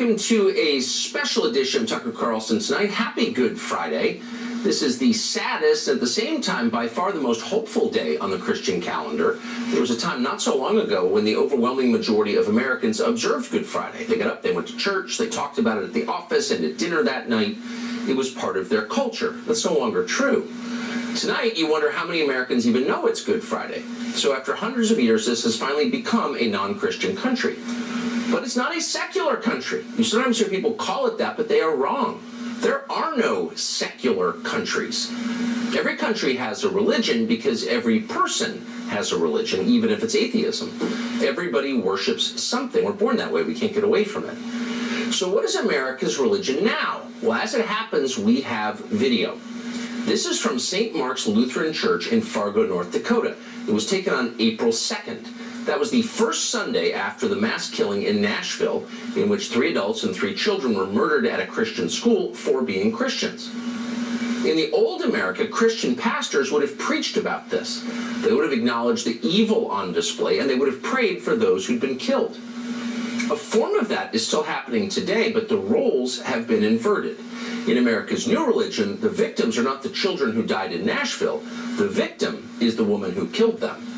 welcome to a special edition of Tucker Carlson tonight. Happy Good Friday. This is the saddest, at the same time, by far the most hopeful day on the Christian calendar. There was a time not so long ago when the overwhelming majority of Americans observed Good Friday. They got up, they went to church, they talked about it at the office and at dinner that night. It was part of their culture. That's no longer true. Tonight, you wonder how many Americans even know it's Good Friday. So after hundreds of years, this has finally become a non-Christian country. But it's not a secular country. You sometimes hear people call it that, but they are wrong. There are no secular countries. Every country has a religion because every person has a religion, even if it's atheism. Everybody worships something. We're born that way. We can't get away from it. So what is America's religion now? Well, as it happens, we have video. This is from St. Mark's Lutheran Church in Fargo, North Dakota. It was taken on April 2nd. That was the first Sunday after the mass killing in Nashville, in which 3 adults and 3 children were murdered at a Christian school for being Christians. In the old America, Christian pastors would have preached about this. They would have acknowledged the evil on display, and they would have prayed for those who'd been killed. A form of that is still happening today, but the roles have been inverted. In America's new religion, the victims are not the children who died in Nashville. The victim is the woman who killed them.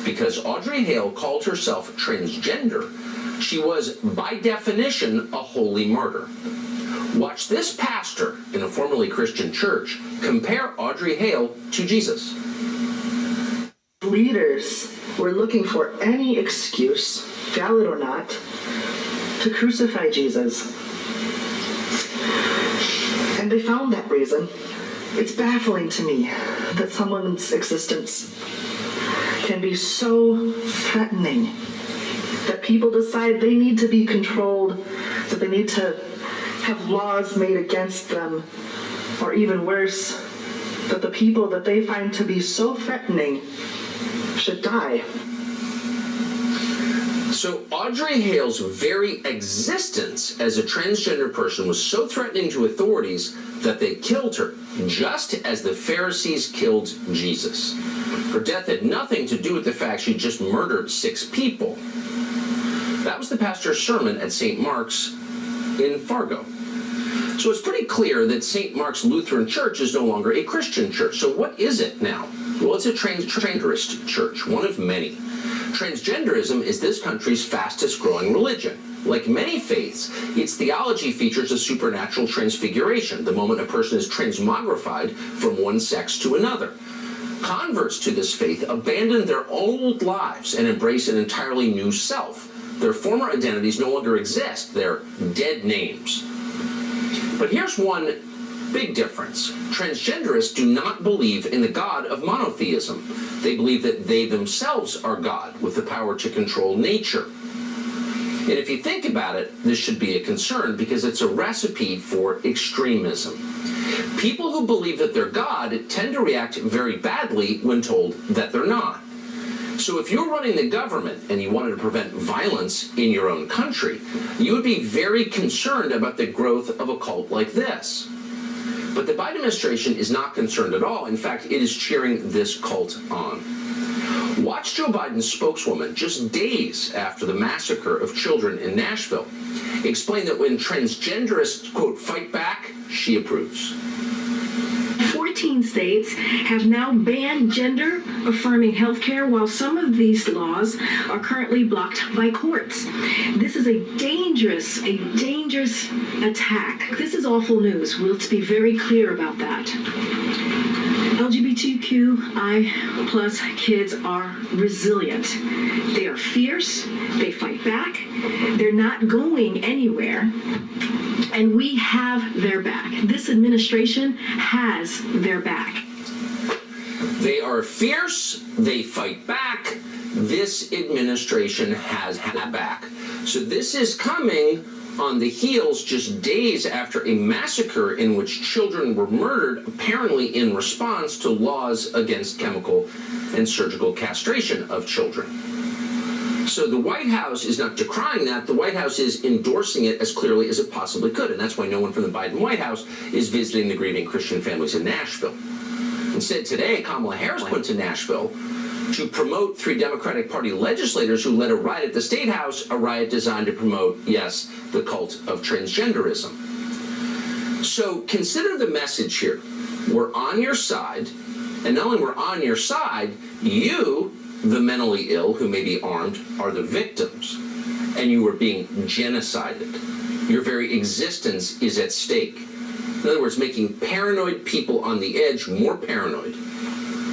Because Audrey Hale called herself transgender, she was, by definition, a holy martyr. Watch this pastor in a formerly Christian church compare Audrey Hale to Jesus. Leaders were looking for any excuse, valid or not, to crucify Jesus. And they found that reason. It's baffling to me that someone's existence can be so threatening that people decide they need to be controlled, that they need to have laws made against them, or even worse, that the people that they find to be so threatening should die. So Audrey Hale's very existence as a transgender person was so threatening to authorities that they killed her, just as the Pharisees killed Jesus. Her death had nothing to do with the fact she just murdered 6 people. That was the pastor's sermon at St. Mark's in Fargo. So it's pretty clear that St. Mark's Lutheran Church is no longer a Christian church. So what is it now? Well, it's a transgenderist church, one of many. Transgenderism is this country's fastest growing religion. Like many faiths, its theology features a supernatural transfiguration, the moment a person is transmogrified from one sex to another. Converts to this faith abandon their old lives and embrace an entirely new self. Their former identities no longer exist. They're dead names. But here's one big difference. Transgenderists do not believe in the God of monotheism. They believe that they themselves are God with the power to control nature. And if you think about it, this should be a concern because it's a recipe for extremism. People who believe that they're God tend to react very badly when told that they're not. So if you're running the government and you wanted to prevent violence in your own country, you would be very concerned about the growth of a cult like this. But the Biden administration is not concerned at all. In fact, it is cheering this cult on. Watch Joe Biden's spokeswoman, just days after the massacre of children in Nashville, explain that when transgenderists, quote, fight back, she approves. 14 states have now banned gender-affirming health care, while some of these laws are currently blocked by courts. This is a dangerous attack. This is awful news. Let's be very clear about that. LGBTQI plus kids are resilient. They are fierce. They fight back. They're not going anywhere. And we have their back. This administration has their back. They are fierce. They fight back. This administration has their back. So this is coming on the heels just days after a massacre in which children were murdered, apparently in response to laws against chemical and surgical castration of children. So the White House is not decrying that. The White House is endorsing it as clearly as it possibly could. And that's why no one from the Biden White House is visiting the grieving Christian families in Nashville. Instead, today, Kamala Harris went to Nashville to promote 3 Democratic Party legislators who led a riot at the State House, a riot designed to promote, yes, the cult of transgenderism. So consider the message here. We're on your side, and not only we're on your side, you, the mentally ill who may be armed, are the victims, and you are being genocided. Your very existence is at stake. In other words, making paranoid people on the edge more paranoid.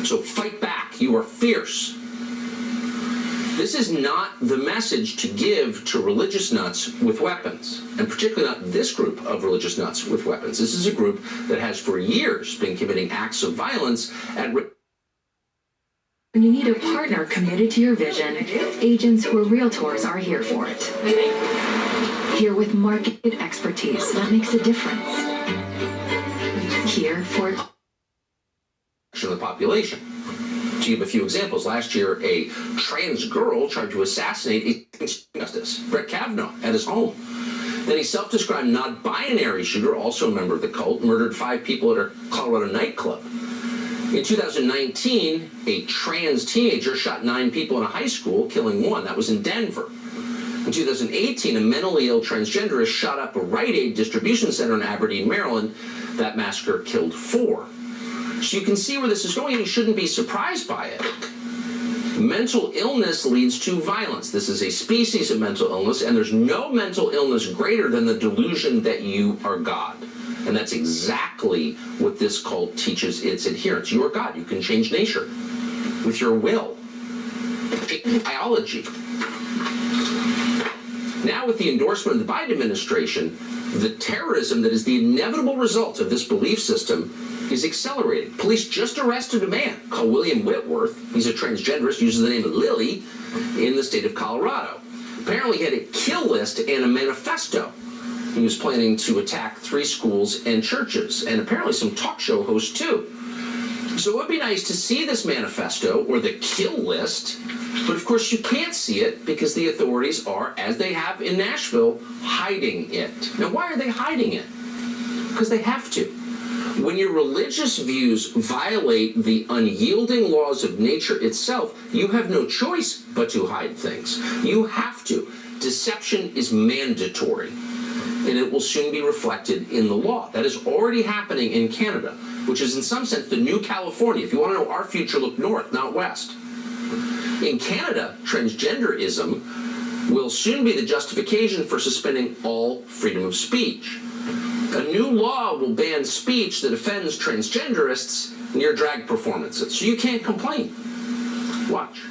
So fight back. You are fierce. This is not the message to give to religious nuts with weapons, and particularly not this group of religious nuts with weapons. This is a group that has for years been committing acts of violence at When you need a partner committed to your vision, agents who are realtors are here for it. Here with market expertise that makes a difference. Here for the population. To give a few examples, last year a trans girl tried to assassinate a justice, Brett Kavanaugh, at his home. Then a self-described non-binary shooter, also a member of the cult, murdered 5 people at a Colorado nightclub. In 2019, a trans teenager shot 9 people in a high school, killing 1. That was in Denver. In 2018, a mentally ill transgenderist shot up a Rite Aid distribution center in Aberdeen, Maryland. That massacre killed 4. So you can see where this is going, and you shouldn't be surprised by it. Mental illness leads to violence. This is a species of mental illness, and there's no mental illness greater than the delusion that you are God. And that's exactly what this cult teaches its adherents. You are God. You can change nature with your will. Biology. Now, with the endorsement of the Biden administration, the terrorism that is the inevitable result of this belief system is accelerating. Police just arrested a man called William Whitworth. He's a transgenderist, uses the name of Lily, in the state of Colorado. Apparently he had a kill list and a manifesto. He was planning to attack 3 schools and churches, and apparently some talk show hosts too. So it would be nice to see this manifesto or the kill list, but of course you can't see it because the authorities are, as they have in Nashville, hiding it. Now why are they hiding it? Because they have to. When your religious views violate the unyielding laws of nature itself, you have no choice but to hide things. You have to. Deception is mandatory, and it will soon be reflected in the law. That is already happening in Canada, which is in some sense the new California. If you want to know our future, look north, not west. In Canada, transgenderism will soon be the justification for suspending all freedom of speech. A new law will ban speech that offends transgenderists near drag performances, so you can't complain. Watch.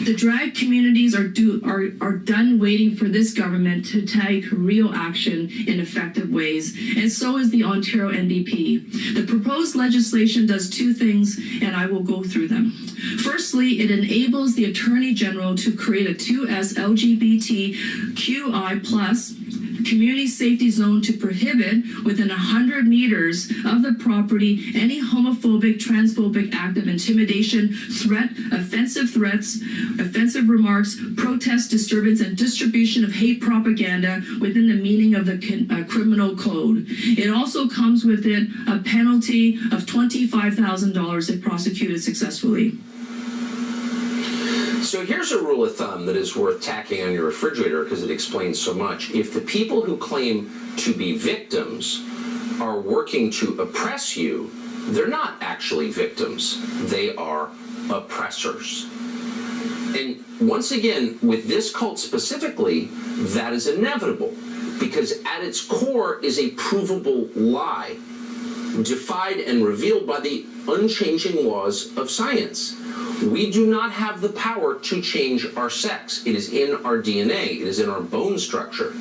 The drag communities are done waiting for this government to take real action in effective ways, and so is the Ontario NDP. The proposed legislation does 2 things, and I will go through them. Firstly, it enables the Attorney General to create a 2S LGBTQI+ community safety zone to prohibit within 100 meters of the property any homophobic, transphobic act of intimidation, threat, offensive threats, offensive remarks, protest, disturbance, and distribution of hate propaganda within the meaning of the criminal code. It also comes with it a penalty of $25,000 if prosecuted successfully. So here's a rule of thumb that is worth tacking on your refrigerator because it explains so much. If the people who claim to be victims are working to oppress you, they're not actually victims. They are oppressors. And once again, with this cult specifically, that is inevitable because at its core is a provable lie, defied and revealed by the unchanging laws of science. We do not have the power to change our sex. It is in our DNA. It is in our bone structure.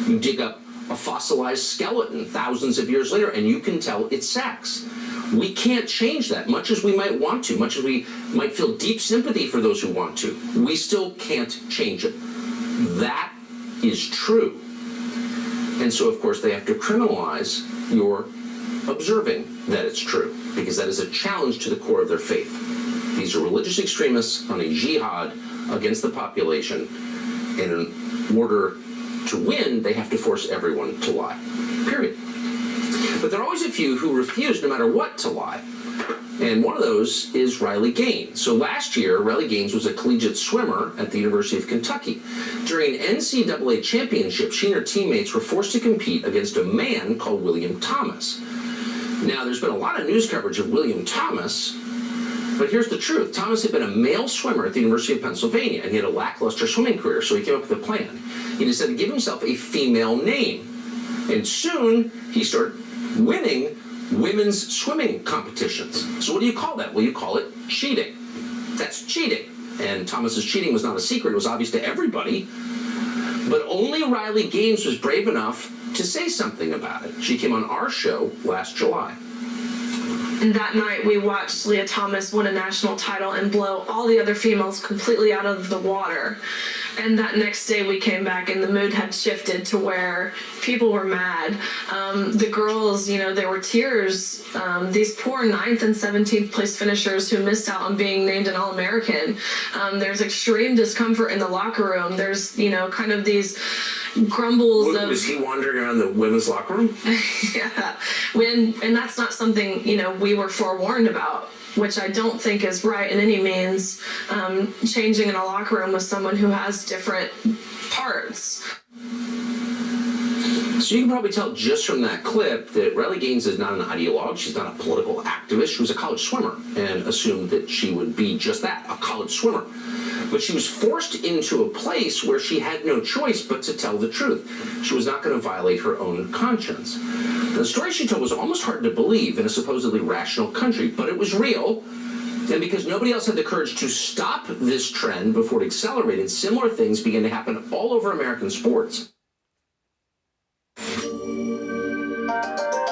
You dig up a fossilized skeleton thousands of years later, and you can tell it's sex. We can't change that, much as we might want to, much as we might feel deep sympathy for those who want to. We still can't change it. That is true. And so, of course, they have to criminalize your observing that it's true, because that is a challenge to the core of their faith. These are religious extremists on a jihad against the population, and in order to win, they have to force everyone to lie. Period. But there are always a few who refuse, no matter what, to lie. And one of those is Riley Gaines. So last year, Riley Gaines was a collegiate swimmer at the University of Kentucky. During an NCAA championship, she and her teammates were forced to compete against a man called William Thomas. Now, there's been a lot of news coverage of William Thomas, but here's the truth. Thomas had been a male swimmer at the University of Pennsylvania, and he had a lackluster swimming career, so he came up with a plan. He decided to give himself a female name. And soon, he started winning women's swimming competitions. So what do you call that? Well, you call it cheating. That's cheating. And Thomas's cheating was not a secret. It was obvious to everybody. But only Riley Gaines was brave enough to say something about it. She came on our show last July. And that night, we watched Leah Thomas win a national title and blow all the other females completely out of the water. And that next day, we came back and the mood had shifted to where people were mad. The girls, you know, there were tears. These poor 9th and 17th place finishers who missed out on being named an All-American. There's extreme discomfort in the locker room. There's, you know, kind of these grumbles of... Was he wandering around the women's locker room? Yeah. And that's not something, you know, we were forewarned about, which I don't think is right in any means, changing in a locker room with someone who has different parts. So you can probably tell just from that clip that Riley Gaines is not an ideologue. She's not a political activist. She was a college swimmer and assumed that she would be just that, a college swimmer. But she was forced into a place where she had no choice but to tell the truth. She was not going to violate her own conscience. The story she told was almost hard to believe in a supposedly rational country, but it was real. And because nobody else had the courage to stop this trend before it accelerated, similar things began to happen all over American sports.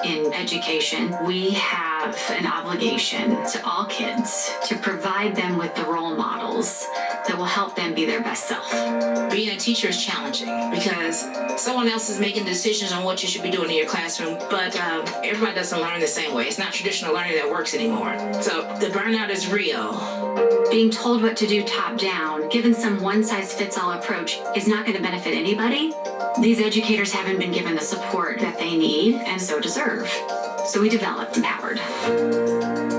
In education, we have an obligation to all kids to provide them with the role models that will help them be their best self. Being a teacher is challenging because someone else is making decisions on what you should be doing in your classroom, but everybody doesn't learn the same way. It's not traditional learning that works anymore. So the burnout is real. Being told what to do top down, given some one-size-fits-all approach, is not going to benefit anybody. These educators haven't been given the support that they need and so deserve. So we developed Empowered.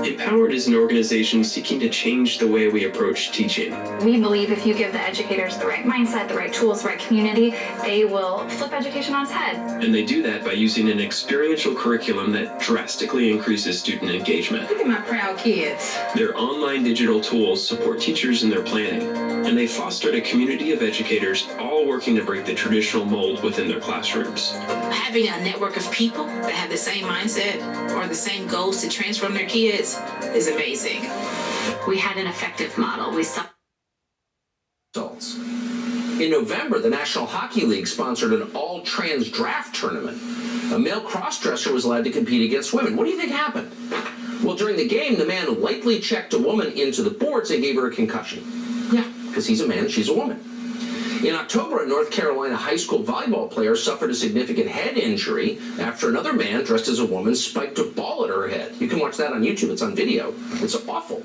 Empowered is an organization seeking to change the way we approach teaching. We believe if you give the educators the right mindset, the right tools, the right community, they will flip education on its head. And they do that by using an experiential curriculum that drastically increases student engagement. Look at my proud kids. Their online digital tools support teachers in their planning, and they fostered a community of educators all working to break the traditional mold within their classrooms. Having a network of people that have the same mindset or the same goals to transform their kids is amazing. We had an effective model. We saw results. In November, the National Hockey League sponsored an all-trans draft tournament. A male cross-dresser was allowed to compete against women. What do you think happened? Well, during the game, the man lightly checked a woman into the boards and gave her a concussion. Yeah, because he's a man, she's a woman. In October, a North Carolina high school volleyball player suffered a significant head injury after another man dressed as a woman spiked a ball at her head. You can watch that on YouTube. It's on video. It's awful.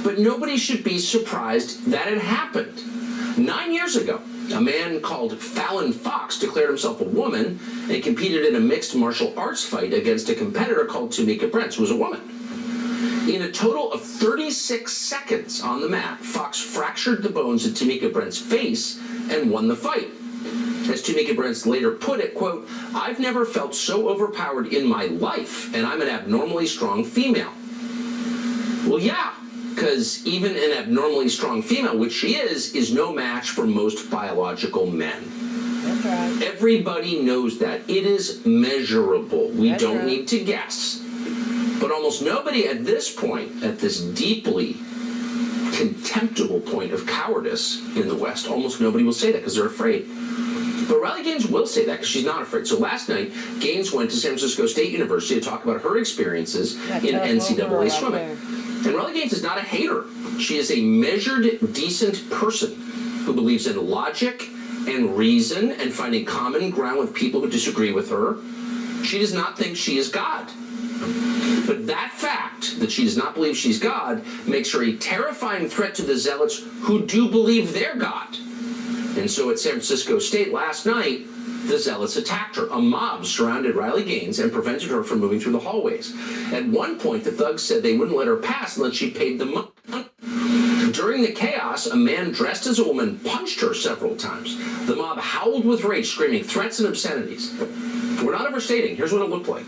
But nobody should be surprised that it happened. 9 years ago, a man called Fallon Fox declared himself a woman and competed in a mixed martial arts fight against a competitor called Tamika Brents, who was a woman. In a total of 36 seconds on the mat, Fox fractured the bones of Tamika Brent's face and won the fight. As Tamika Brents later put it, quote, "I've never felt so overpowered in my life, and I'm an abnormally strong female." Well, yeah, because even an abnormally strong female, which she is no match for most biological men. That's right. Everybody knows that. It is measurable. We don't need to guess. But almost nobody at this point, at this deeply contemptible point of cowardice in the West, almost nobody will say that because they're afraid. But Riley Gaines will say that because she's not afraid. So last night, Gaines went to San Francisco State University to talk about her experiences in NCAA swimming. And Riley Gaines is not a hater. She is a measured, decent person who believes in logic and reason and finding common ground with people who disagree with her. She does not think she is God. But that fact, that she does not believe she's God, makes her a terrifying threat to the zealots who do believe they're God. And so at San Francisco State last night, the zealots attacked her. A mob surrounded Riley Gaines and prevented her from moving through the hallways. At one point, the thugs said they wouldn't let her pass unless she paid the money. During the chaos, a man dressed as a woman punched her several times. The mob howled with rage, screaming threats and obscenities. We're not overstating. Here's what it looked like.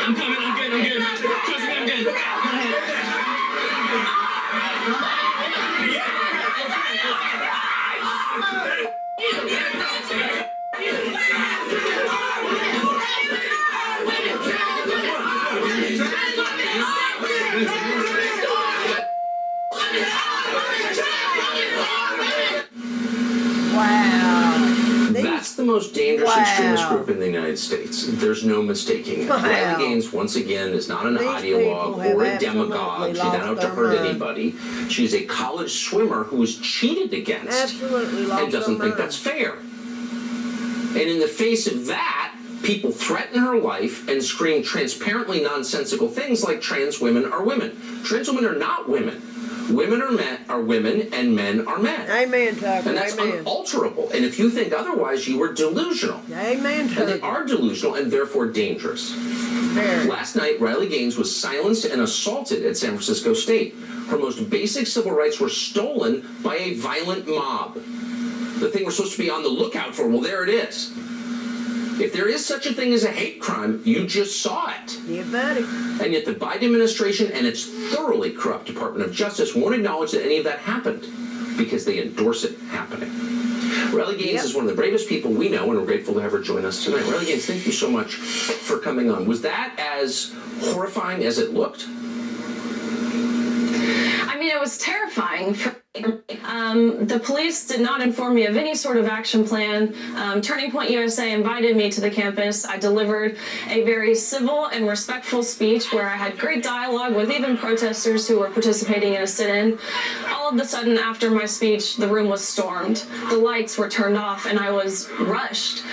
I'm coming, I'm good. Trust me, I'm good. That's the most dangerous extremist group in the United States. There's no mistaking it. Riley Gaines, once again, is not an ideologue or a demagogue. She's not out to hurt anybody. She's a college swimmer who was cheated against and doesn't think that's fair. And in the face of that, people threaten her life and scream transparently nonsensical things like trans women are women. Trans women are not women. Women are women, and men are men. Amen, Tucker. And that's unalterable. And if you think otherwise, you are delusional. Amen, Tucker. And they are delusional and therefore dangerous. Very. Last night, Riley Gaines was silenced and assaulted at San Francisco State. Her most basic civil rights were stolen by a violent mob. The thing we're supposed to be on the lookout for, well, there it is. If there is such a thing as a hate crime, you just saw it. Yeah, buddy. And yet the Biden administration and its thoroughly corrupt Department of Justice won't acknowledge that any of that happened because they endorse it happening. Riley Gaines is one of the bravest people we know, and we're grateful to have her join us tonight. Riley Gaines, thank you so much for coming on. Was that as horrifying as it looked? I mean, it was terrifying. The police did not inform me of any sort of action plan. Turning Point USA invited me to the campus. I delivered a very civil and respectful speech where I had great dialogue with even protesters who were participating in a sit-in. All of a sudden, after my speech, the room was stormed. The lights were turned off, and I was rushed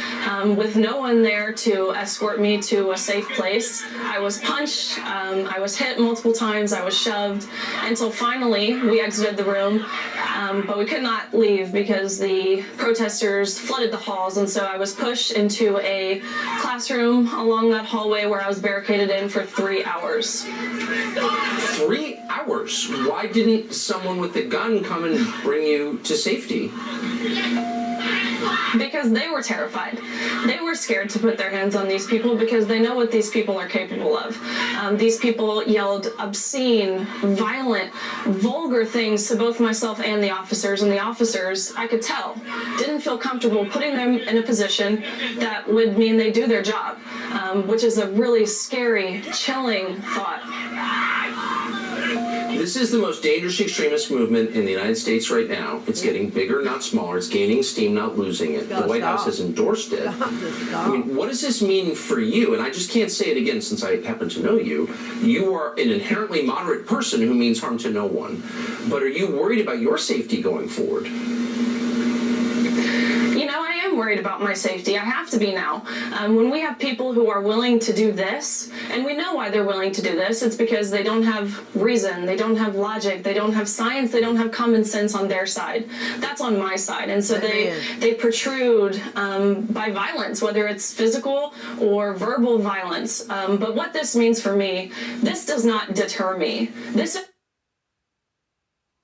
with no one there to escort me to a safe place. I was punched. I was hit multiple times. I was shoved until finally we exited the room. But we could not leave because the protesters flooded the halls, and so I was pushed into a classroom along that hallway where I was barricaded in for 3 hours. 3 hours? Why didn't someone with a gun come and bring you to safety? Because they were terrified. They were scared to put their hands on these people because they know what these people are capable of. These people yelled obscene, violent, vulgar things to both myself and the officers, and the officers, I could tell, didn't feel comfortable putting them in a position that would mean they do their job, which is a really scary, chilling thought. This is the most dangerous extremist movement in the United States right now. It's getting bigger, not smaller. It's gaining steam, not losing it. The White House has endorsed it. I mean, what does this mean for you? And I just can't say it again since I happen to know you. You are an inherently moderate person who means harm to no one. But are you worried about your safety going forward? You know, I am worried about my safety. I have to be now. When we have people who are willing to do this, and we know why they're willing to do this, it's because they don't have reason, they don't have logic, they don't have science, they don't have common sense on their side. That's on my side. And so they protrude by violence, whether it's physical or verbal violence. But what this means for me, this does not deter me.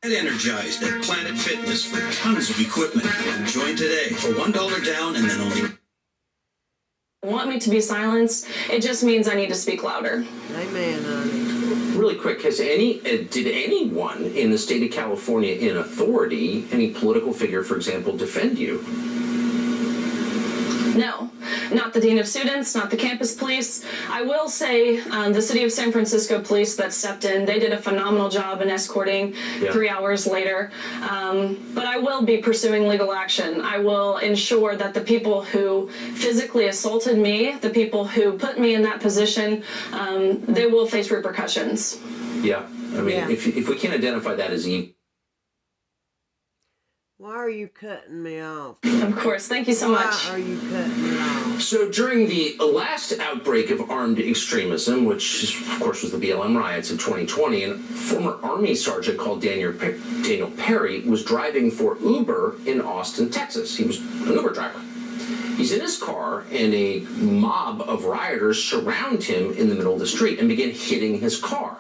Get energized at Planet Fitness for tons of equipment. Join today for $1 down and then only. Want me to be silenced? It just means I need to speak louder. Amen, honey. Really quick, did anyone in the state of California in authority, any political figure, for example, defend you? No, not the dean of students, not the campus police. I will say the city of San Francisco police that stepped in, they did a phenomenal job in escorting 3 hours later. But I will be pursuing legal action. I will ensure that the people who physically assaulted me, the people who put me in that position, they will face repercussions. Yeah, I mean, if we can't identify that as evil, Why are you cutting me off? Of course. Thank you so much. Why are you cutting me off? So during the last outbreak of armed extremism, which of course was the BLM riots of 2020, a former Army sergeant called Daniel Perry was driving for Uber in Austin, Texas. He was an Uber driver. He's in his car, and a mob of rioters surround him in the middle of the street and begin hitting his car.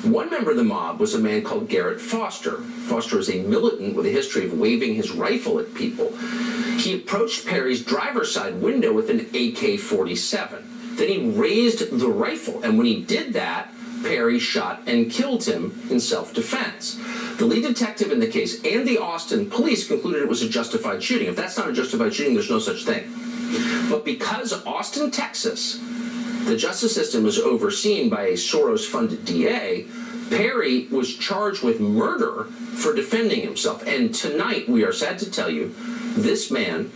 One member of the mob was a man called Garrett Foster. Foster is a militant with a history of waving his rifle at people. He approached Perry's driver's side window with an AK-47. Then he raised the rifle, and when he did that, Perry shot and killed him in self-defense. The lead detective in the case and the Austin police concluded it was a justified shooting. If that's not a justified shooting, there's no such thing. But because Austin, Texas, the justice system is overseen by a Soros-funded DA, Perry was charged with murder for defending himself. And tonight, we are sad to tell you, this man,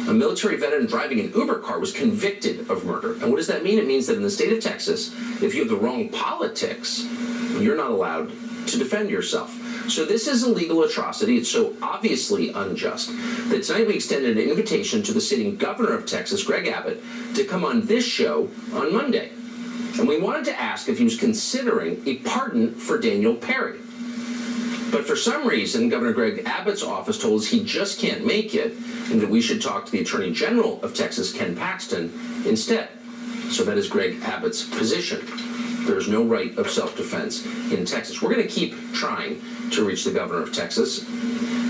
a military veteran driving an Uber car, was convicted of murder. And what does that mean? It means that in the state of Texas, if you have the wrong politics, you're not allowed to defend yourself. So this is a legal atrocity. It's so obviously unjust that tonight we extended an invitation to the sitting governor of Texas, Greg Abbott, to come on this show on Monday. And we wanted to ask if he was considering a pardon for Daniel Perry. But for some reason, Governor Greg Abbott's office told us he just can't make it and that we should talk to the Attorney General of Texas, Ken Paxton, instead. So that is Greg Abbott's position. There is no right of self-defense in Texas. We're going to keep trying to reach the governor of Texas,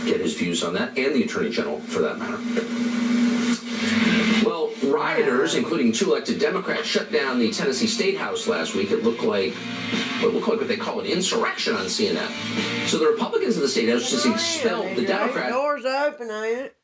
get his views on that, and the Attorney General, for that matter. Well, rioters, including 2 elected Democrats, shut down the Tennessee State House last week. It looked like what they call an insurrection on CNN. So the Republicans in the State House just expelled the Democrats. Doors open, ain't it?